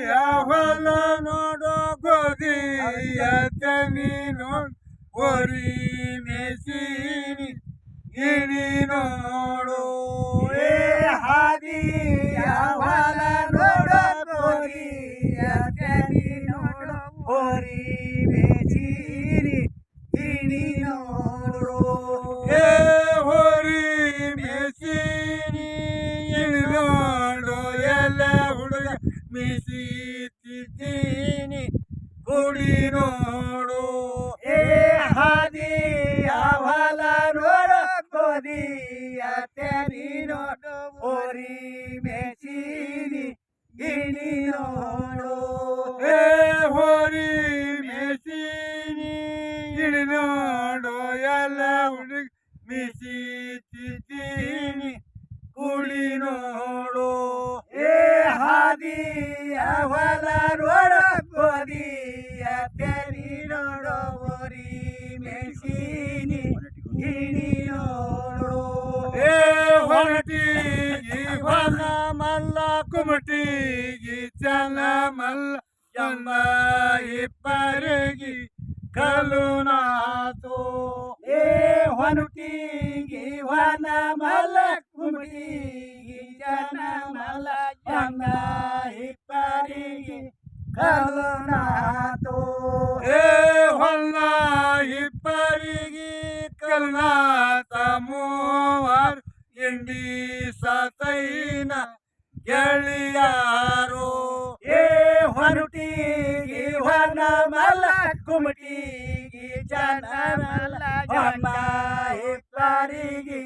ಯಾವಲ ನೋಡೋ ಗೋಧಿಯ ತನಿ ನೋಡ್ ಓರಿ ಮೇಸಿನಿ ಇಣಿ ನೋಡು ಹಾದಿ ಯಾವಲ ನೋಡೋ ಗೋಧಿಯ ತನಿ ನೋಡು ಓರಿ ಮೇಸಿನಿ ಇಣಿ ನೋಡು ಹೋರಿ ಮೇಸಿನಿ ಇಣಿ ನೋಡು ಎಲ್ಲ ಹುಡುಗ ಮೀಸಿದ್ದೀನಿ ಕುಡಿ ನೋಡು ಹಾದಿ ಯಾವಲ ನೋಡ ಗೋಧಿಯ ತನಿ ನೋಡು ಓರಿ ಮೇಸಿನಿ ಇಣಿ ನೋಡು ಹೋರಿ ಮೇಸಿನಿ ಇಣಿ ನೋಡು ಎಲ್ಲ ಹುಡುಗ ಮೀಸಿದ್ದೀನಿ ಕುಡಿ ನೋಡು ಹಾದಿ ಯಾವಲ ನೋಡ ಗೋಧಿಯ ತನಿ ನೋಡು ಓರಿ ಮೇಸಿನಿ ಇಣಿ ನೋಡು ಹೊರಟಿಗಿ ಹೊಲ ಮಲ್ಲ ಕುಮಟಿಗಿ ಚಲ ಮಲ್ಲ ಎಂಬ ಇಬ್ಬರಿಗೆ ಕಲು ನಾತು ಹೊನುಟಿಗಿ ವನ ಮಲ ಕುಮಟಿಗಿ ಜನ ಮಲ ಎಂಬ ಇಬ್ಬರಿಗೆ ಕಲನಾತು ಹೊಲ್ಲ ಇಬ್ಬರಿಗೆ ಕಲ್ನಾತ ಮೂವರು ಇಂಡಿ ಸತೈನ ಗೆಳೆಯಾರು ಹೊನುಟಿಗಿ ವನ ಮಲ ಕುಮಟಿಗಿ ಜನ ಮಲ ಎಂಬ ಇಬ್ಬರಿಗೆ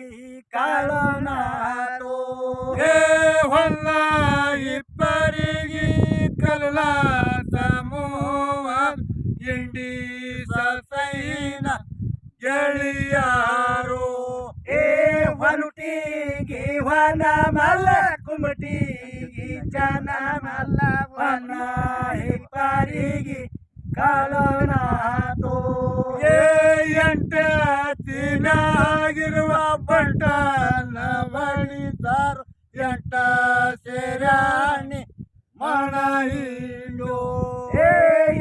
ಕಲನಾತು ಹೊಲ್ಲ ಇಬ್ಬರಿಗೆ ಕಲ್ನಾತ ಮೂವರು ಇಂಡಿ ಸತೈನ ಗೆಳೆಯಾರು ಹೊನುಟಿಗಿ ವನ ಮಲ್ಲ ಕುಮಟಿಗಿ ಜನ ಮಲ್ಲ ವನ ಇಬ್ಬರಿಗೆ ಕಲನಾತು ಎಂಟ ತಿನಾಗಿರುವ ಬಂಟನ ಬಳಿತಾರ ಎಂಟ ಸೇರಾಣಿ ಮಣ ಹಿಂಡು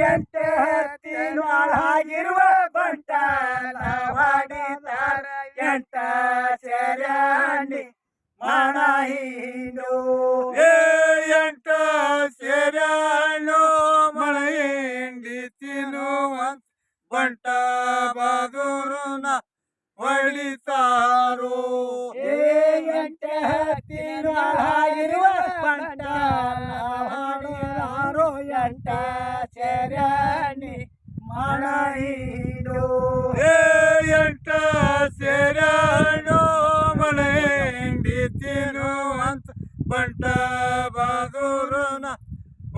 ಎಂಟ ತಿಂಗಳಾಗಿರುವ ಬಂಟನ ಹೊಡಿತಾರ ಎಂಟ ಸೆರಾಣಿ ಮಣ ಹಿಂಡು ಎಂಟ ಸೇರಾಣು ಮಣ ಹಿಂಡಿ ತಿನ್ನುವಂತ ಬಂಟ ಬಾದುರುನ ಹೊಡಿತಾರೋ ಎಂಟ ತಿಂಗಳಾಗಿರುವ ಬಂಟನ ಹೊಡಿತಾರೋ ಎಂಟ ಸೆರಾಣಿ ಮಣ ಹಿಂಡು ಎಂಟ ಸೇರಾಣು ಮಣ ಹಿಂಡಿ ತಿನ್ನುವಂತ ಬಂಟ ಬಾದುರುನ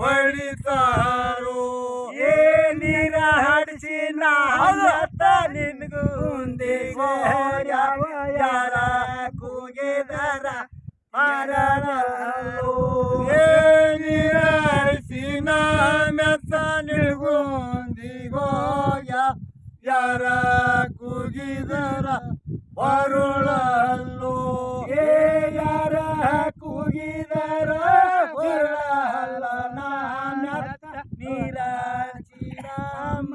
ಹೊಡಿತಾರೋ ನೀರ ಹಡಿಸಿ ನಾತ ನಿನ್ಗುಂದಿಗೆ ಯಾವ ಯಾರ ಕೂಗಿದರ ಮರಳಲು ನೀರಿನ ಮೆತ್ತ ನಿಲ್ಗುಂದಿಗೋಯ ಯಾರ ಕೂಗಿದರ ಬರುಳಲ್ಲು ಯಾರ ಕೂಗಿದರ ಬರಲ್ಲ ನಾನತ್ತ ನೀರ ಚಿರಾಮ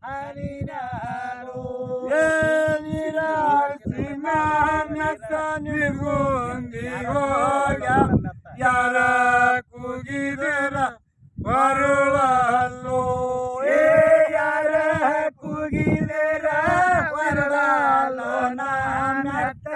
ಹರಿನಾರು ನಿಲ್ಗುಂದಿಗೋಯ ಯಾರ ಕೂಗಿದರ ಬರುಳಲ್ಲು ಯಾರ ಕೂಗಿದರ ಬರಲ್ಲ ನಾನತ್ತ